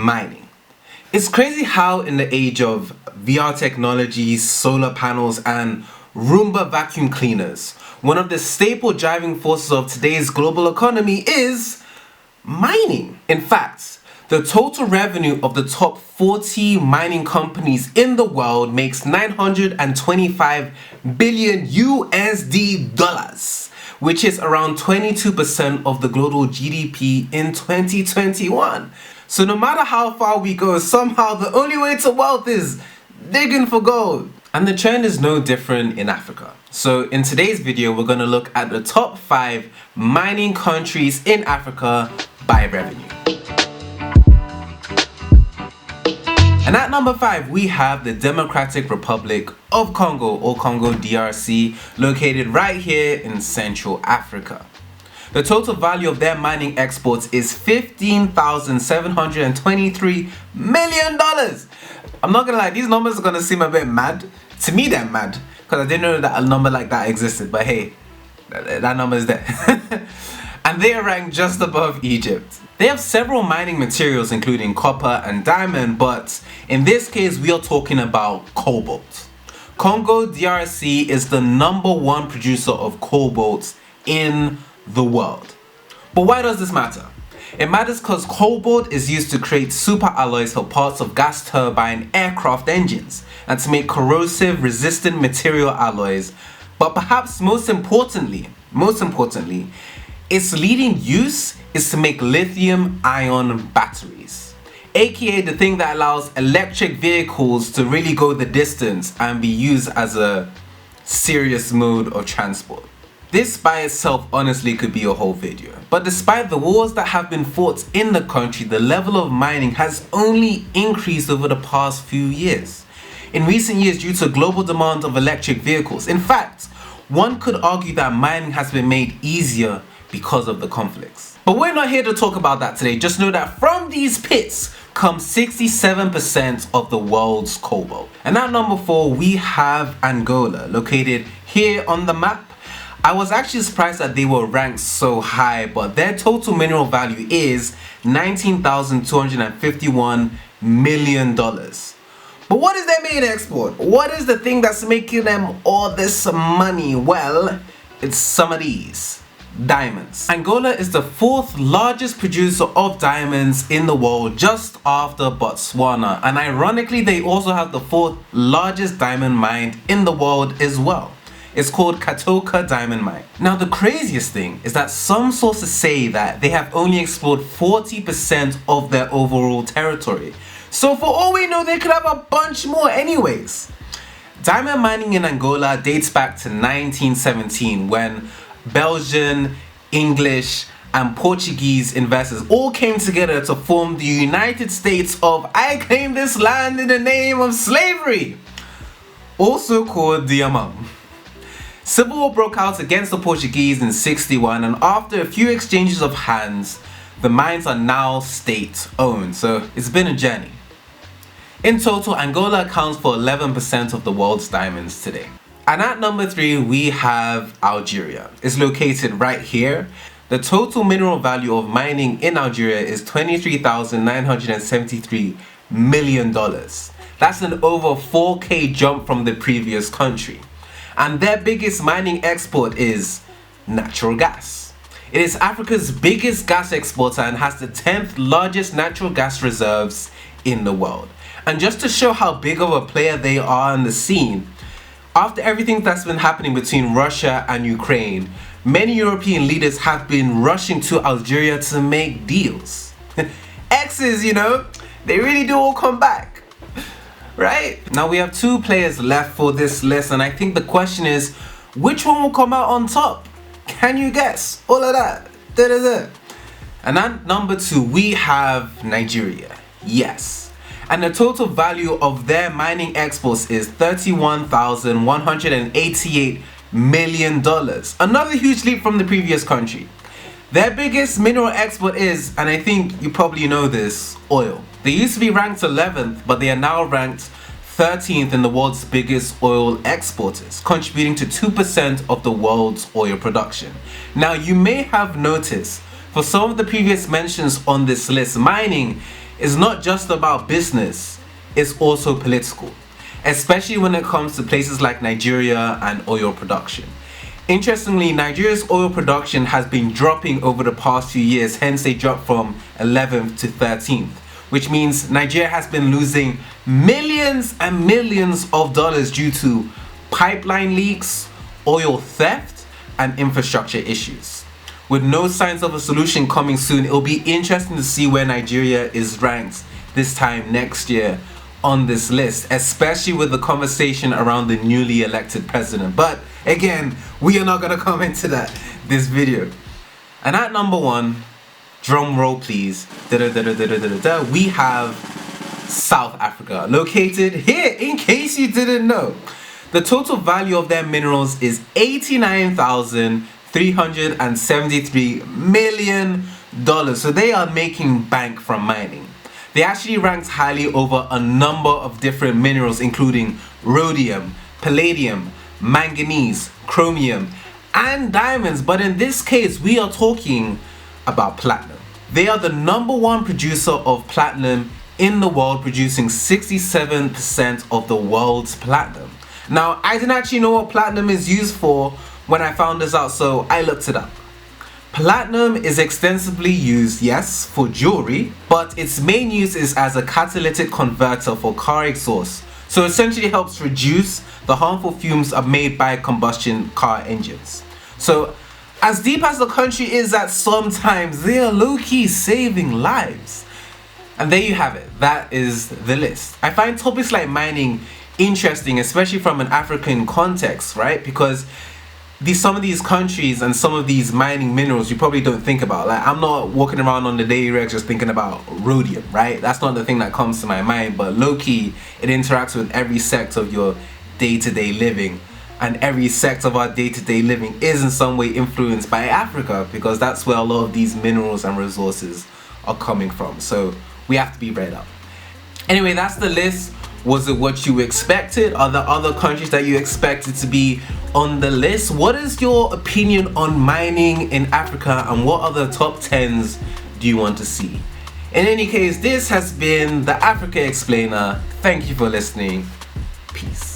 mining. It's crazy how in the age of VR technologies, solar panels, and Roomba vacuum cleaners, one of the staple driving forces of today's global economy is mining. In fact, the total revenue of the top 40 mining companies in the world makes 925 billion USD dollars, which is around 22% of the global GDP in 2021. So no matter how far we go, somehow the only way to wealth is digging for gold. And the trend is no different in Africa. So in today's video, we're going to look at the top 5 mining countries in Africa by revenue. And at number 5, we have the Democratic Republic of Congo, or Congo DRC, located right here in Central Africa. The total value of their mining exports is $15,723 million. I'm not gonna lie, these numbers are gonna seem a bit mad. To me, they're mad, because I didn't know that a number like that existed, but hey, that number is there. And they are ranked just above Egypt. They have several mining materials including copper and diamond, but in this case we are talking about cobalt. Congo DRC is the #1 producer of cobalt in the world. But why does this matter? It matters because cobalt is used to create super alloys for parts of gas turbine aircraft engines and to make corrosive resistant material alloys. But perhaps most importantly, its leading use is to make lithium-ion batteries, aka the thing that allows electric vehicles to really go the distance and be used as a serious mode of transport. This by itself honestly could be a whole video, but despite the wars that have been fought in the country, the level of mining has only increased over the past few years. In recent years, due to global demand of electric vehicles. In fact, one could argue that mining has been made easier because of the conflicts. But we're not here to talk about that today. Just know that from these pits comes 67% of the world's cobalt. And at number 4, we have Angola, located here on the map. I was actually surprised that they were ranked so high, but their total mineral value is $19,251 million. But what is their main export? What is the thing that's making them all this money? Well, it's some of these. Diamonds. Angola is the 4th largest producer of diamonds in the world, just after Botswana. And ironically, they also have the 4th largest diamond mine in the world as well. It's called Katoka Diamond Mine. Now the craziest thing is that some sources say that they have only explored 40% of their overall territory. So for all we know, they could have a bunch more anyways. Diamond mining in Angola dates back to 1917 when Belgian, English, and Portuguese investors all came together to form the United States of I claim this land in the name of slavery, also called the Amam. Civil war broke out against the Portuguese in '61, and after a few exchanges of hands, the mines are now state-owned, so it's been a journey. In total, Angola accounts for 11% of the world's diamonds today. And at number 3, we have Algeria. It's located right here. The total mineral value of mining in Algeria is $23,973 million. That's an over 4K jump from the previous country. And their biggest mining export is natural gas. It is Africa's biggest gas exporter and has the 10th largest natural gas reserves in the world. And just to show how big of a player they are on the scene, after everything that's been happening between Russia and Ukraine, many European leaders have been rushing to Algeria to make deals. Exes, you know, they really do all come back. Right? Now we have 2 players left for this list, and I think the question is, which one will come out on top? Can you guess? All of that. And at number 2, we have Nigeria. Yes. And the total value of their mining exports is $31,188 million. Another huge leap from the previous country. Their biggest mineral export is, and I think you probably know this, oil. They used to be ranked 11th, but they are now ranked 13th in the world's biggest oil exporters, contributing to 2% of the world's oil production. Now you may have noticed, for some of the previous mentions on this list, mining is not just about business, it's also political, especially when it comes to places like Nigeria and oil production. Interestingly, Nigeria's oil production has been dropping over the past few years, hence they dropped from 11th to 13th, which means Nigeria has been losing millions and millions of dollars due to pipeline leaks, oil theft, and infrastructure issues. With no signs of a solution coming soon, it'll be interesting to see where Nigeria is ranked this time next year on this list, especially with the conversation around the newly elected president. But again, we are not going to come into this video. And at number 1, drum roll please, we have South Africa, located here in case you didn't know. The total value of their minerals is $89,373 million. So they are making bank from mining. They actually ranked highly over a number of different minerals, including rhodium, palladium, manganese, chromium, and diamonds. But in this case, we are talking about platinum. They are the number 1 producer of platinum in the world, producing 67% of the world's platinum. Now, I didn't actually know what platinum is used for when I found this out, so I looked it up. Platinum is extensively used, yes, for jewelry, but its main use is as a catalytic converter for car exhaust. So essentially helps reduce the harmful fumes made by combustion car engines. So as deep as the country is that sometimes they are low-key saving lives. And there you have it. That is the list. I find topics like mining interesting, especially from an African context, right? Because some of these countries and some of these mining minerals you probably don't think about. Like, I'm not walking around on the daily regs just thinking about rhodium, right? That's not the thing that comes to my mind, but low-key, it interacts with every sector of your day-to-day living, and every sector of our day-to-day living is in some way influenced by Africa, because that's where a lot of these minerals and resources are coming from. So we have to be read up. Anyway, that's the list. Was it what you expected? Are there other countries that you expected to be on the list? What is your opinion on mining in Africa, and what other top 10s do you want to see? In any case, this has been the Africa Explainer. Thank you for listening. Peace.